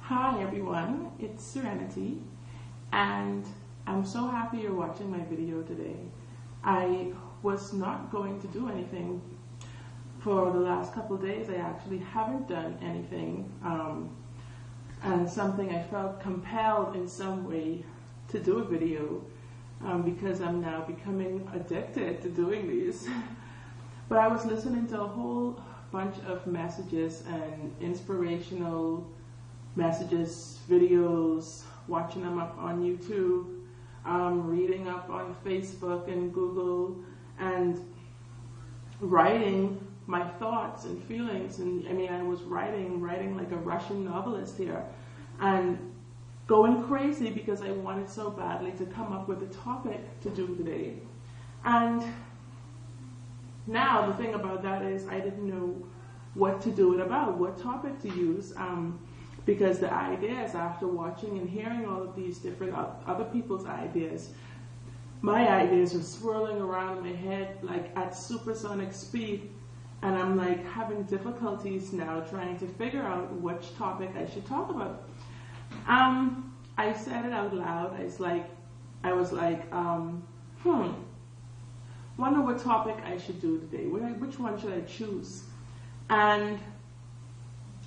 Hi everyone, it's Serenity, and I'm so happy you're watching my video today. I was not going to do anything for the last couple of days. I actually haven't done anything, and something I felt compelled in some way to do a video because I'm now becoming addicted to doing these. But I was listening to a whole bunch of messages and inspirational messages, videos, watching them up on YouTube, reading up on Facebook and Google, and writing my thoughts and feelings. And I mean, I was writing like a Russian novelist here, and going crazy because I wanted so badly to come up with a topic to do today. And now the thing about that is I didn't know what to do it about, what topic to use. Because the ideas, after watching and hearing all of these different other people's ideas, my ideas are swirling around in my head like at supersonic speed, and I'm like having difficulties now trying to figure out which topic I should talk about. I said it out loud. I was like, wonder what topic I should do today. Which one should I choose? And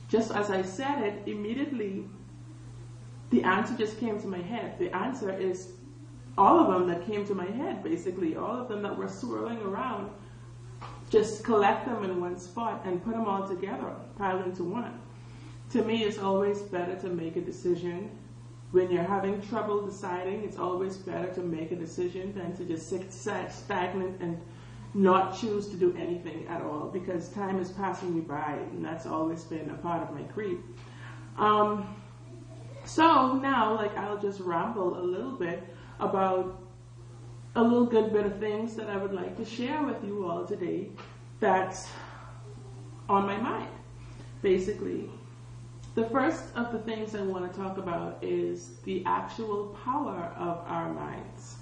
just as I said it, immediately the answer just came to my head. The answer is all of them that came to my head, basically. All of them that were swirling around. Just collect them in one spot and put them all together, piled into one. To me, it's always better to make a decision. When you're having trouble deciding, it's always better to make a decision than to just sit stagnant and not choose to do anything at all, because time is passing me by, and that's always been a part of my creed. So now, I'll just ramble a little bit about a little good bit of things that I would like to share with you all today that's on my mind, basically. The first of the things I want to talk about is the actual power of our minds.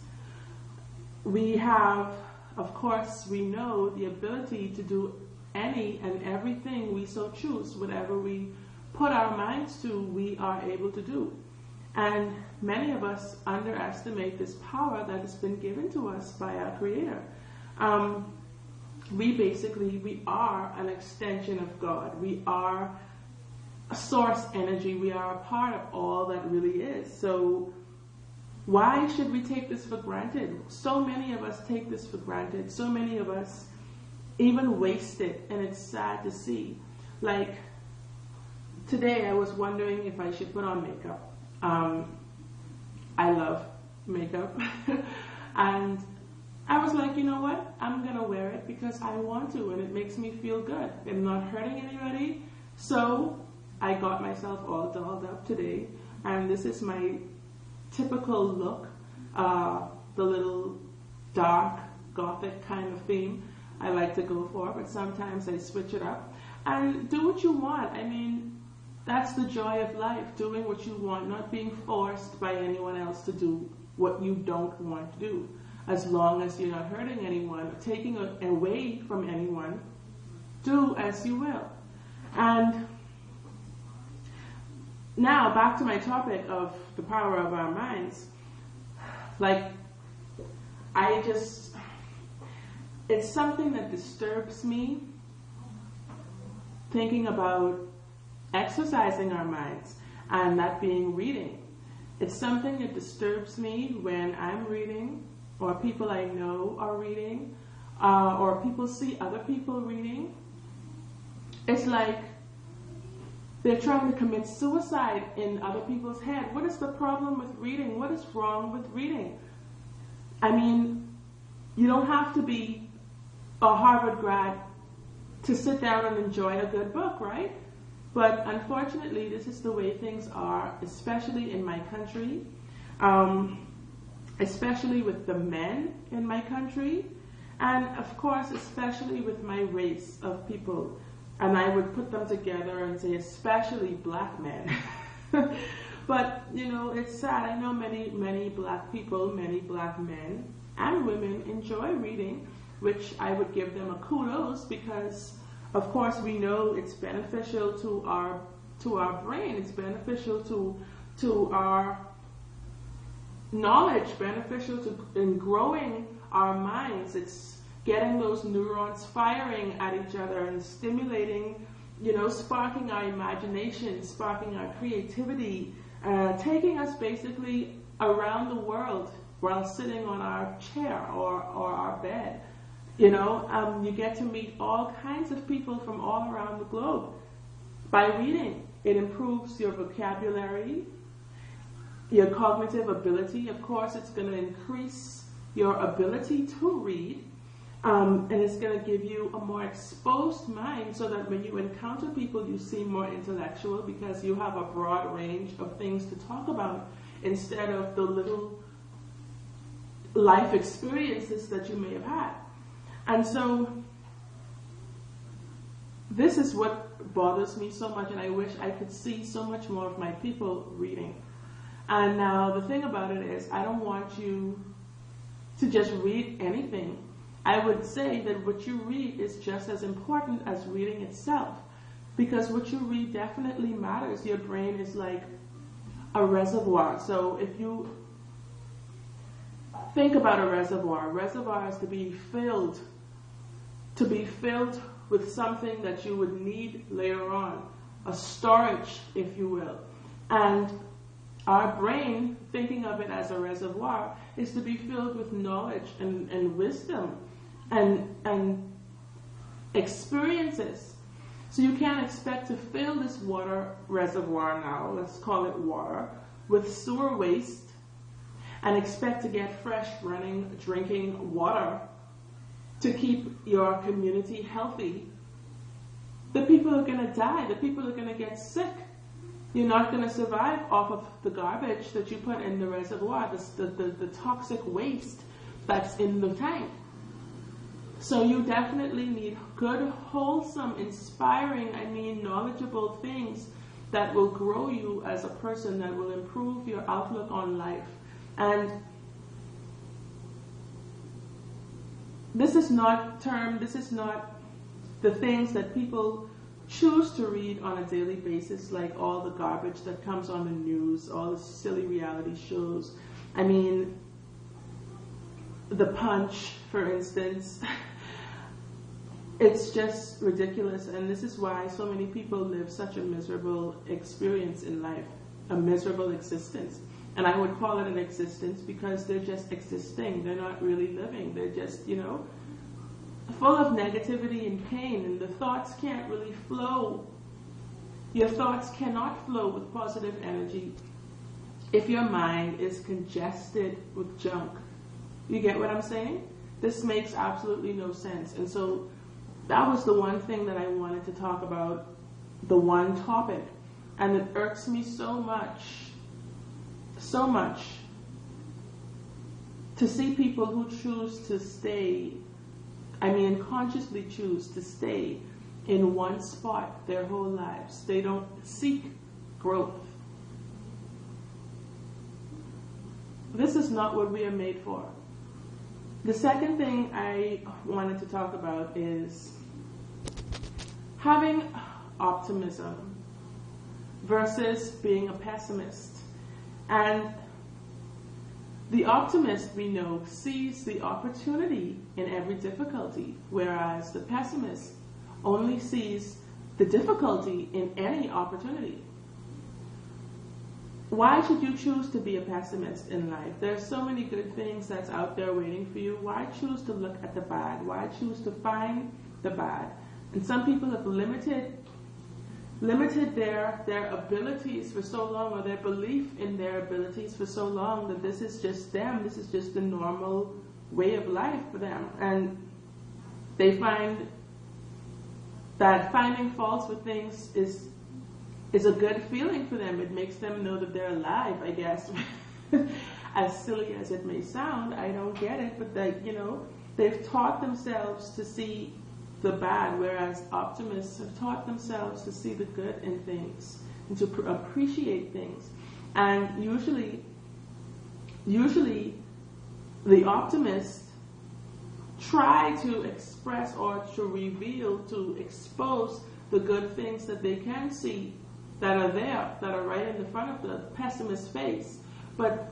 We have, of course, we know the ability to do any and everything we so choose. Whatever we put our minds to, we are able to do. And many of us underestimate this power that has been given to us by our Creator. We are an extension of God. We are a source energy. We are a part of all that really is. So why should we take this for granted? So many of us take this for granted. So many of us even waste it, and it's sad to see. Like today, I was wondering if I should put on makeup. I love makeup, and I was like, you know what? I'm gonna wear it because I want to, and it makes me feel good. I'm not hurting anybody, so I got myself all dolled up today, and this is my typical look, the little dark gothic kind of theme I like to go for, but sometimes I switch it up. And do what you want. I mean, that's the joy of life, doing what you want, not being forced by anyone else to do what you don't want to do. As long as you're not hurting anyone, or taking away from anyone, do as you will. And now, back to my topic of the power of our minds. It's something that disturbs me, thinking about exercising our minds, and that being reading. It's something that disturbs me when I'm reading, or people I know are reading, or people see other people reading. It's like they're trying to commit suicide in other people's head. What is the problem with reading? What is wrong with reading? I mean, you don't have to be a Harvard grad to sit down and enjoy a good book, right? But unfortunately, this is the way things are, especially in my country, especially with the men in my country, and of course, especially with my race of people. And I would put them together and say, especially black men. But, you know, it's sad. I know many black people, many black men and women enjoy reading, which I would give them a kudos because, of course, we know it's beneficial to our to our brain. It's beneficial to our knowledge, beneficial in growing our minds. It's getting those neurons firing at each other and stimulating, sparking our imagination, sparking our creativity, taking us basically around the world while sitting on our chair or our bed. You get to meet all kinds of people from all around the globe by reading. It improves your vocabulary, your cognitive ability. Of course, it's going to increase your ability to read, and it's going to give you a more exposed mind so that when you encounter people, you seem more intellectual because you have a broad range of things to talk about instead of the little life experiences that you may have had. And so this is what bothers me so much, and I wish I could see so much more of my people reading. And now the thing about it is, I don't want you to just read anything. I would say that what you read is just as important as reading itself, because what you read definitely matters. Your brain is like a reservoir. So if you think about a reservoir is to be filled with something that you would need later on, a storage, if you will. And our brain, thinking of it as a reservoir, is to be filled with knowledge and wisdom and experiences. So you can't expect to fill this water reservoir now, let's call it water, with sewer waste and expect to get fresh running drinking water to keep your community healthy. The people are going to die. The people are going to get sick. You're not going to survive off of the garbage that you put in the reservoir, the toxic waste that's in the tank. So you definitely need good, wholesome, inspiring, knowledgeable things that will grow you as a person, that will improve your outlook on life. And this is not the things that people choose to read on a daily basis, like all the garbage that comes on the news, all the silly reality shows. The Punch, for instance, it's just ridiculous, and this is why so many people live such a miserable experience in life, a miserable existence. And I would call it an existence because they're just existing. They're not really living. They're just, full of negativity and pain, and the thoughts can't really flow. Your thoughts cannot flow with positive energy if your mind is congested with junk. You get what I'm saying? This makes absolutely no sense. And so that was the one thing that I wanted to talk about, the one topic. And it irks me so much to see people who choose to stay, consciously choose to stay in one spot their whole lives. They don't seek growth. This is not what we are made for. The second thing I wanted to talk about is having optimism versus being a pessimist. And the optimist, we know, sees the opportunity in every difficulty, whereas the pessimist only sees the difficulty in any opportunity. Why should you choose to be a pessimist in life? There's so many good things that's out there waiting for you. Why choose to look at the bad? Why choose to find the bad? And some people have limited their abilities for so long, or their belief in their abilities for so long, that this is just them, this is just the normal way of life for them. And they find that finding faults with things is a good feeling for them. It makes them know that they're alive, I guess. As silly as it may sound, I don't get it, but they've taught themselves to see the bad, whereas optimists have taught themselves to see the good in things and to appreciate things. And usually the optimists try to express or to reveal, to expose the good things that they can see that are there, that are right in the front of the pessimist's face. But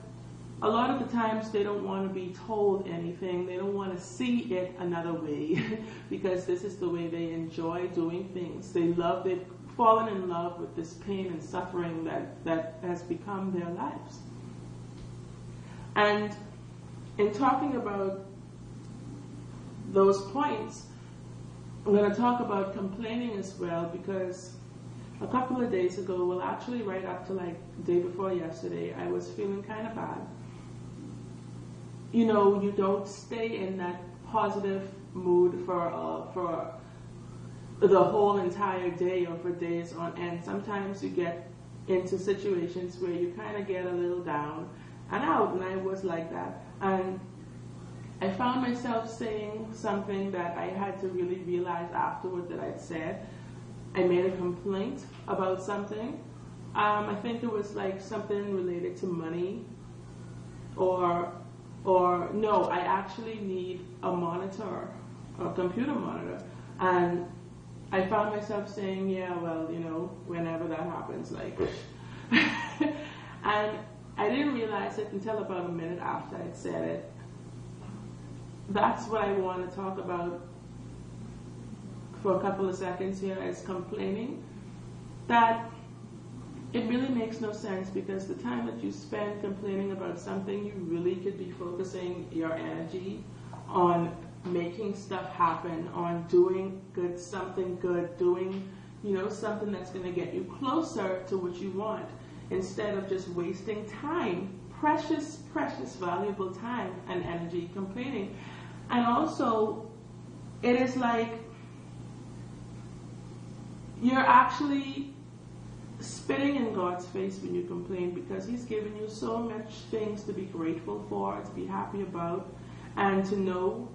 a lot of the times they don't want to be told anything. They don't want to see it another way because this is the way they enjoy doing things. They've fallen in love with this pain and suffering that has become their lives. And in talking about those points, I'm going to talk about complaining as well, because a couple of days ago, well, actually right up to like the day before yesterday, I was feeling kind of bad. You know, you don't stay in that positive mood for the whole entire day or for days on end. Sometimes you get into situations where you kind of get a little down and out, and I was like that. And I found myself saying something that I had to really realize afterward that I'd said. I made a complaint about something. I think it was like something related to money, or no, I actually need a monitor, a computer monitor. And I found myself saying, yeah, well, you know, whenever that happens, like, and I didn't realize it until about a minute after I'd said it. That's what I want to talk about for a couple of seconds here, is complaining. That it really makes no sense, because the time that you spend complaining about something, you really could be focusing your energy on making stuff happen, on doing something good, doing, you know, something that's going to get you closer to what you want, instead of just wasting time, precious, valuable time and energy complaining. And also, it is like you're actually spitting in God's face when you complain, because He's given you so much things to be grateful for, to be happy about, and to know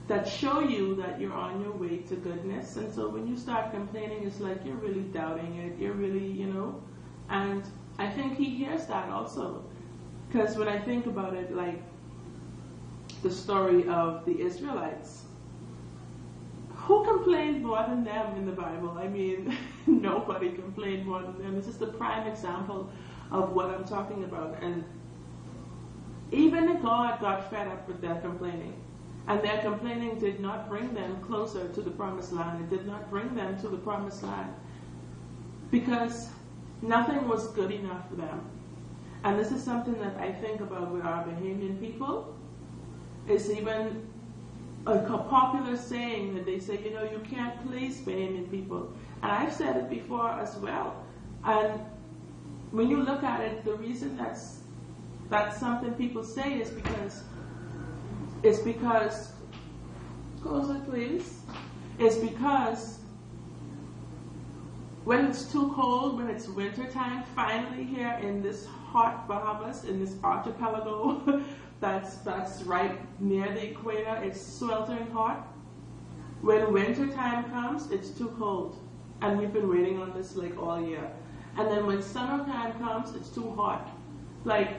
that show you that you're on your way to goodness. And so when you start complaining, it's like you're really doubting it. You're really, you know, and I think He hears that also. Because when I think about it, like the story of the Israelites, who complained more than them in the Bible? I mean, nobody complained more than them. It's just a prime example of what I'm talking about. And even God got fed up with their complaining. And their complaining did not bring them closer to the promised land. It did not bring them to the promised land, because nothing was good enough for them. And this is something that I think about with our Bahamian people. It's even a popular saying that they say, you know, you can't please Bahamian people. And I've said it before as well. And when you look at it, the reason that's something people say is because, closer please, it's because when it's too cold, when it's winter time, finally here in this hot Bahamas, in this archipelago that's right near the equator, it's sweltering hot. When winter time comes, it's too cold. And we've been waiting on this like all year. And then when summertime comes, it's too hot. Like,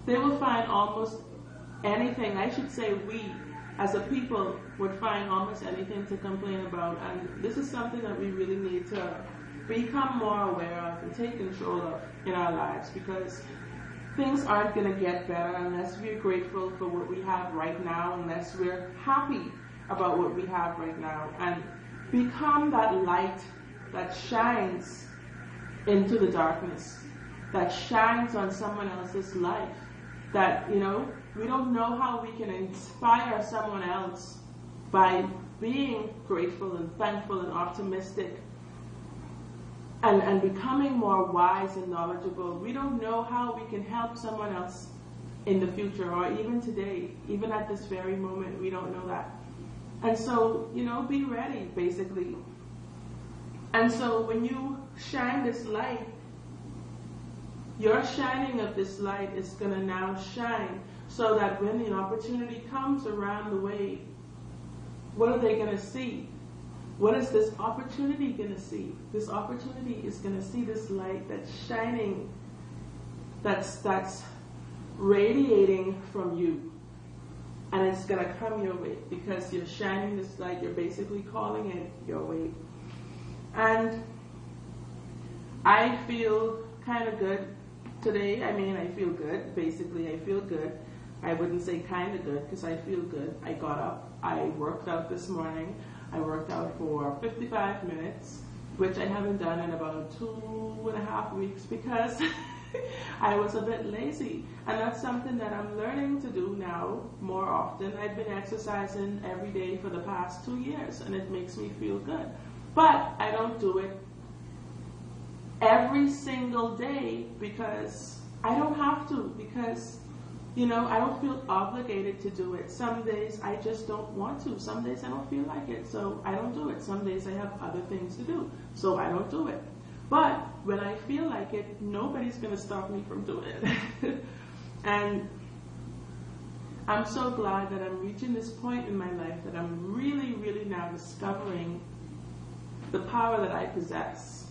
they will find almost anything, I should say we, as a people, would find almost anything to complain about. And this is something that we really need to become more aware of and take control of in our lives, because things aren't going to get better unless we're grateful for what we have right now, unless we're happy about what we have right now, and become that light that shines into the darkness, that shines on someone else's life, that, you know, we don't know how we can inspire someone else by being grateful and thankful and optimistic and becoming more wise and knowledgeable. We don't know how we can help someone else in the future, or even today, even at this very moment, we don't know that. And so, you know, be ready, basically. And so when you shine this light, your shining of this light is going to now shine, so that when the opportunity comes around the way, what are they going to see? What is this opportunity going to see? This opportunity is going to see this light that's shining, that's radiating from you. And it's going to come your way, because you're shining this light. You're basically calling it your way. And I feel kind of good today. I mean, I feel good. Basically, I feel good. I wouldn't say kind of good because I feel good. I got up. I worked out this morning. I worked out for 55 minutes, which I haven't done in about 2.5 weeks because I was a bit lazy. And that's something that I'm learning to do now more often. I've been exercising every day for the past 2 years, and it makes me feel good. But I don't do it every single day because I don't have to, because I don't feel obligated to do it. Some days I just don't want to. Some days I don't feel like it, so I don't do it. Some days I have other things to do, so I don't do it. But when I feel like it, nobody's going to stop me from doing it. And I'm so glad that I'm reaching this point in my life that I'm really, really now discovering the power that I possess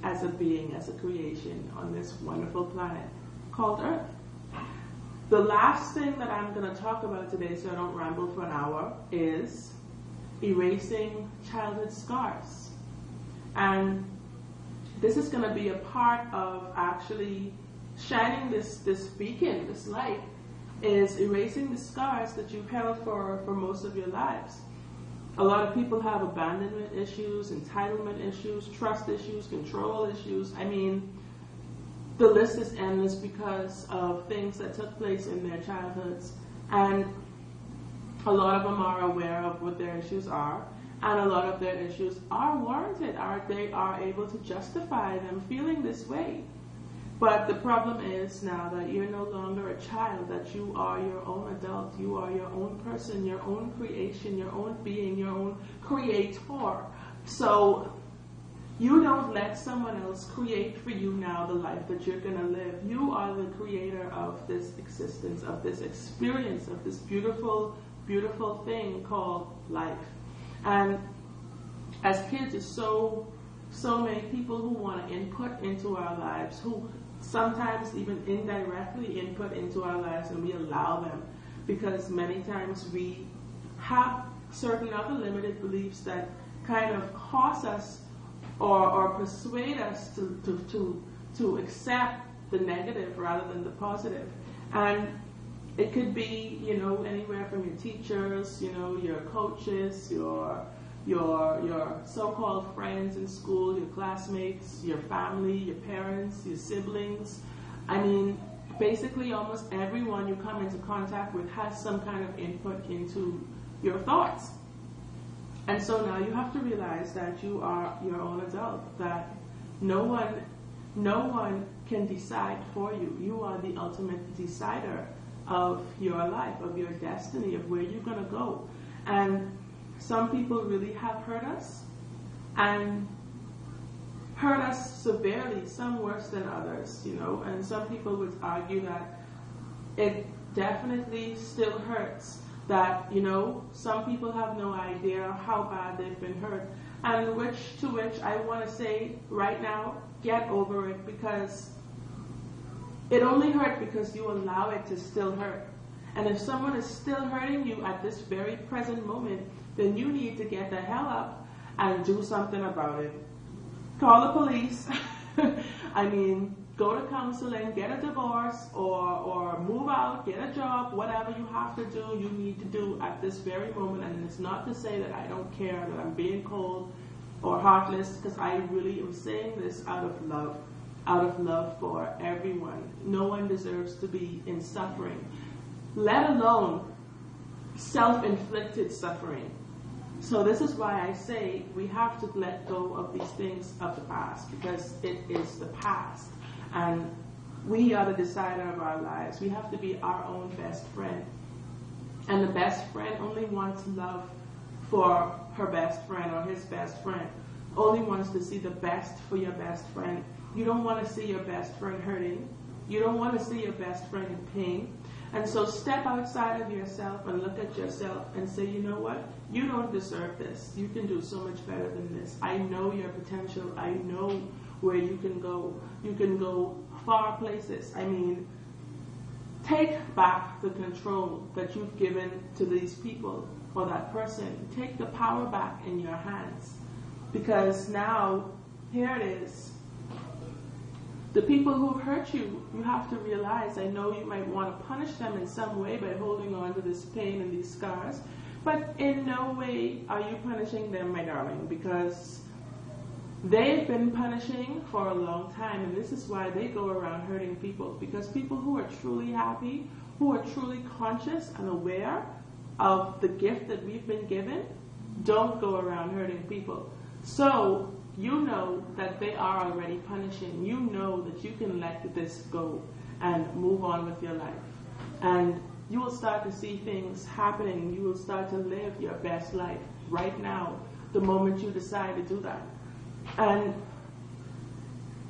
as a being, as a creation on this wonderful planet called Earth. The last thing that I'm going to talk about today, so I don't ramble for an hour, is erasing childhood scars. And this is going to be a part of actually shining this beacon, this light, is erasing the scars that you've held for most of your lives. A lot of people have abandonment issues, entitlement issues, trust issues, control issues. I mean, the list is endless because of things that took place in their childhoods. And a lot of them are aware of what their issues are. And a lot of their issues are warranted. They are able to justify them feeling this way. But the problem is now that you're no longer a child, that you are your own adult, you are your own person, your own creation, your own being, your own creator. So you don't let someone else create for you now the life that you're going to live. You are the creator of this existence, of this experience, of this beautiful, beautiful thing called life. And as kids, there's so many people who want to input into our lives, who sometimes even indirectly input into our lives, and we allow them because many times we have certain other limited beliefs that kind of cause us or persuade us to accept the negative rather than the positive. And it could be, anywhere from your teachers, your coaches, your so-called friends in school, your classmates, your family, your parents, your siblings. I mean, basically almost everyone you come into contact with has some kind of input into your thoughts. And so now you have to realize that you are your own adult, that no one can decide for you. You are the ultimate decider of your life, of your destiny, of where you're going to go. And some people really have hurt us, and hurt us severely, some worse than others, and some people would argue that it definitely still hurts, that, some people have no idea how bad they've been hurt, and to which I want to say right now, get over it, because it only hurt because you allow it to still hurt. And if someone is still hurting you at this very present moment, then you need to get the hell up and do something about it. Call the police. I mean, go to counseling, get a divorce, or move out, get a job, whatever you have to do, you need to do at this very moment. And it's not to say that I don't care, that I'm being cold or heartless, because I really am saying this out of love for everyone. No one deserves to be in suffering, let alone self-inflicted suffering. So this is why I say we have to let go of these things of the past, because it is the past. And we are the decider of our lives. We have to be our own best friend. And the best friend only wants love for her best friend or his best friend. Only wants to see the best for your best friend. You don't want to see your best friend hurting. You don't want to see your best friend in pain. And so step outside of yourself and look at yourself and say, you know what? You don't deserve this. You can do so much better than this. I know your potential. I know where you can go. You can go far places. I mean, take back the control that you've given to these people or that person. Take the power back in your hands. Because now, here it is. The people who hurt you, you have to realize, I know you might want to punish them in some way by holding on to this pain and these scars, but in no way are you punishing them, my darling, because they've been punishing for a long time, and this is why they go around hurting people, because people who are truly happy, who are truly conscious and aware of the gift that we've been given, don't go around hurting people. So you know that they are already punishing. You know that you can let this go and move on with your life. And you will start to see things happening. You will start to live your best life right now, the moment you decide to do that. And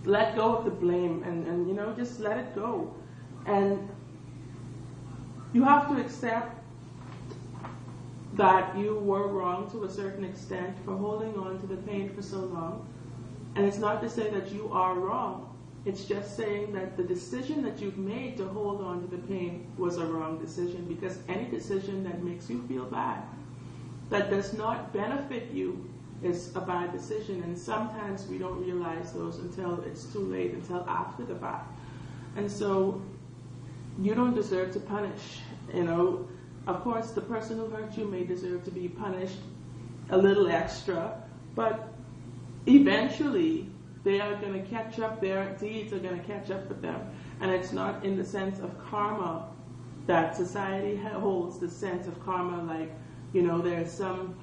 let go of the blame and you know, just let it go. And you have to accept that you were wrong to a certain extent for holding on to the pain for so long. And it's not to say that you are wrong. It's just saying that the decision that you've made to hold on to the pain was a wrong decision, because any decision that makes you feel bad, that does not benefit you, is a bad decision. And sometimes we don't realize those until it's too late, until after the fact. And so you don't deserve to punish, you know. Of course, the person who hurt you may deserve to be punished a little extra, but eventually they are going to catch up, their deeds are going to catch up with them. And it's not in the sense of karma that society holds the sense of karma, like, you know, there's some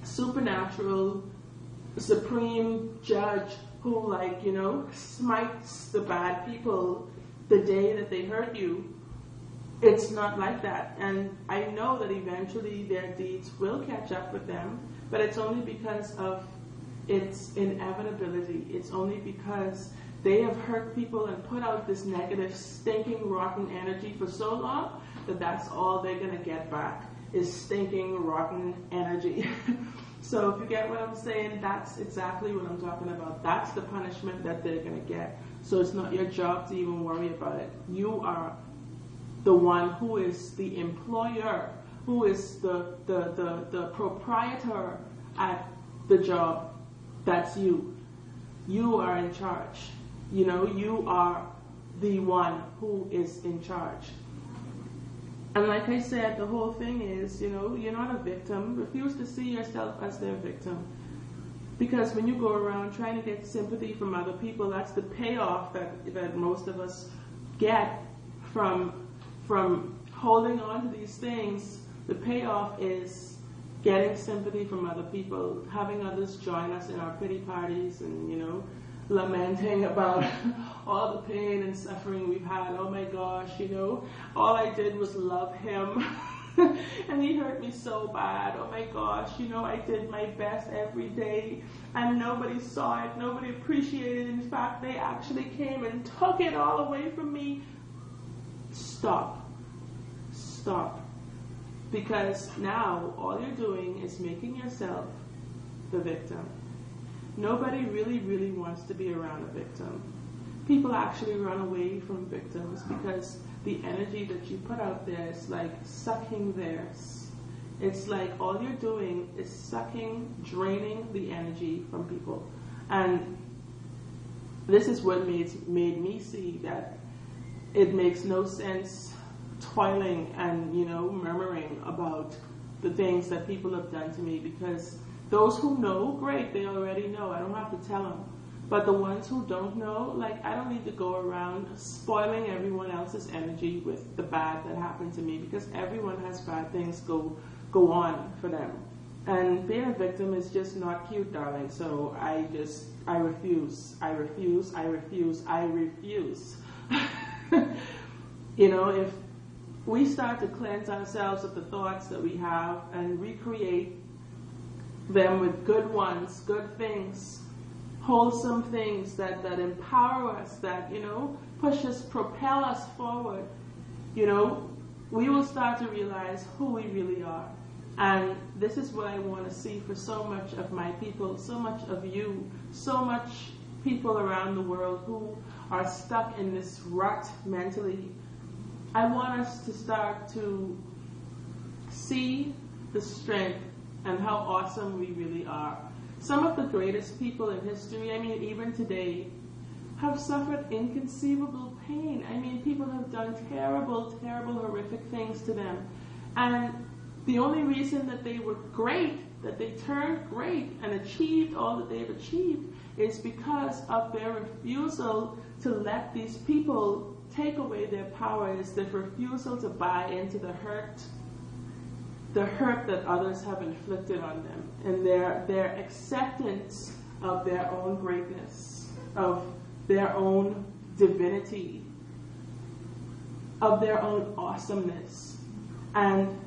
supernatural supreme judge who, like, you know, smites the bad people the day that they hurt you. It's not like that. And I know that eventually their deeds will catch up with them, but it's only because of its inevitability. It's only because they have hurt people and put out this negative, stinking, rotten energy for so long that that's all they're going to get back, is stinking, rotten energy. So if you get what I'm saying, that's exactly what I'm talking about. That's the punishment that they're going to get. So it's not your job to even worry about it. You are the one who is the employer, who is the proprietor at the job. That's you. You are in charge. You know, you are the one who is in charge. And like I said, the whole thing is, you know, you're not a victim. Refuse to see yourself as their victim. Because when you go around trying to get sympathy from other people, that's the payoff that most of us get from holding on to these things. The payoff is getting sympathy from other people, having others join us in our pity parties and, you know, lamenting about all the pain and suffering we've had. Oh my gosh, you know, all I did was love him and he hurt me so bad. Oh my gosh, you know, I did my best every day and nobody saw it, nobody appreciated it. In fact, they actually came and took it all away from me. Stop. Because now all you're doing is making yourself the victim. Nobody really, really wants to be around a victim. People actually run away from victims because the energy that you put out there is like sucking theirs. It's like all you're doing is sucking, draining the energy from people. And this is what made me see that it makes no sense toiling and, you know, murmuring about the things that people have done to me, because those who know, great, they already know. I don't have to tell them. But the ones who don't know, like, I don't need to go around spoiling everyone else's energy with the bad that happened to me, because everyone has bad things go on for them. And being a victim is just not cute, darling. So I refuse. You know, if we start to cleanse ourselves of the thoughts that we have and recreate them with good ones, good things, wholesome things that empower us, that, you know, push us, propel us forward, you know, we will start to realize who we really are. And this is what I want to see for so much of my people, so much of you, so much people around the world who are stuck in this rut mentally. I want us to start to see the strength and how awesome we really are. Some of the greatest people in history, I mean, even today, have suffered inconceivable pain. I mean, people have done terrible, terrible, horrific things to them. And the only reason that they were great, that they turned great and achieved all that they've achieved, is because of their refusal to let these people take away their power. It's their refusal to buy into the hurt that others have inflicted on them, and their acceptance of their own greatness, of their own divinity, of their own awesomeness, and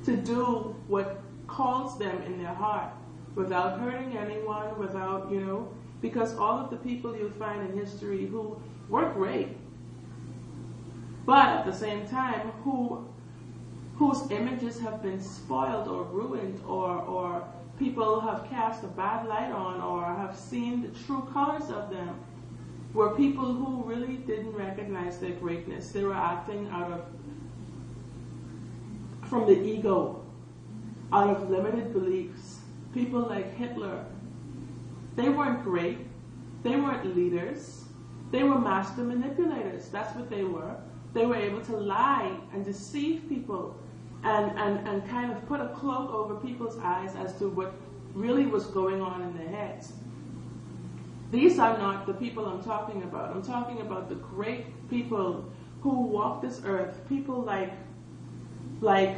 to do what calls them in their heart without hurting anyone, without, because all of the people you'll find in history who were great, but at the same time whose images have been spoiled or ruined, or people have cast a bad light on, or have seen the true colors of them, were people who really didn't recognize their greatness. They were acting from the ego, out of limited beliefs. People like Hitler, they weren't great, they weren't leaders, they were master manipulators. That's what they were. They were able to lie and deceive people and kind of put a cloak over people's eyes as to what really was going on in their heads. These are not the people I'm talking about. I'm talking about the great people who walk this earth, people like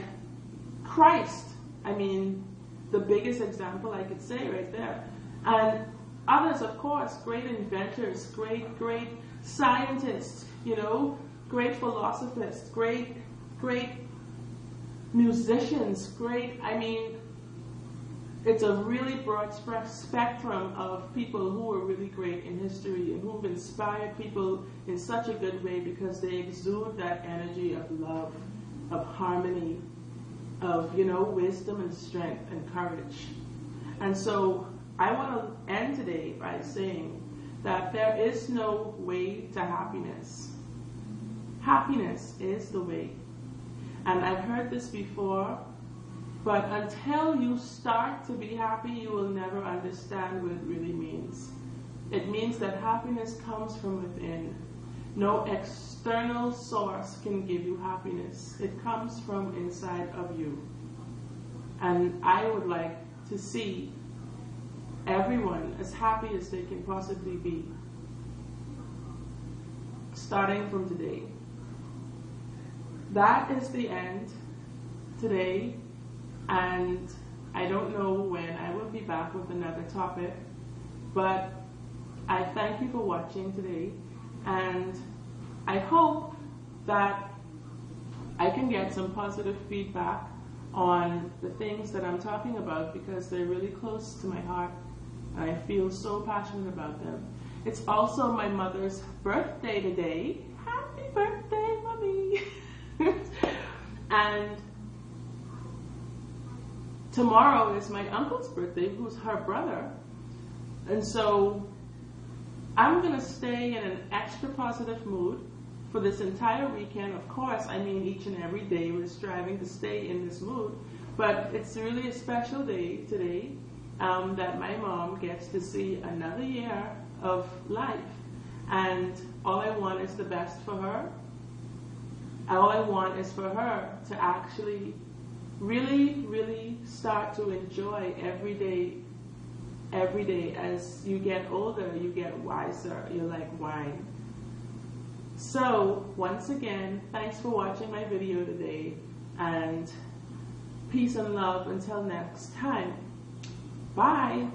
Christ. I mean, the biggest example I could say right there. And others, of course, great inventors, great scientists, great philosophers, great musicians, it's a really broad spectrum of people who were really great in history and who've inspired people in such a good way because they exude that energy of love, of harmony, of, wisdom and strength and courage. And so I want to end today by saying that there is no way to happiness. Happiness is the way. And I've heard this before, but until you start to be happy, you will never understand what it really means. It means that happiness comes from within. No external source can give you happiness. It comes from inside of you. And I would like to see everyone as happy as they can possibly be, starting from today. That is the end today, and I don't know when I will be back with another topic, but I thank you for watching today, and I hope that I can get some positive feedback on the things that I'm talking about, because they're really close to my heart, and I feel so passionate about them. It's also my mother's birthday today. Happy birthday, Mommy! And tomorrow is my uncle's birthday, who's her brother. And so I'm going to stay in an extra positive mood for this entire weekend. Of course, each and every day we're striving to stay in this mood. But it's really a special day today that my mom gets to see another year of life. And all I want is the best for her. All I want is for her to actually really, really start to enjoy every day. Every day. As you get older, you get wiser. You're like wine. So, once again, thanks for watching my video today, and peace and love until next time. Bye!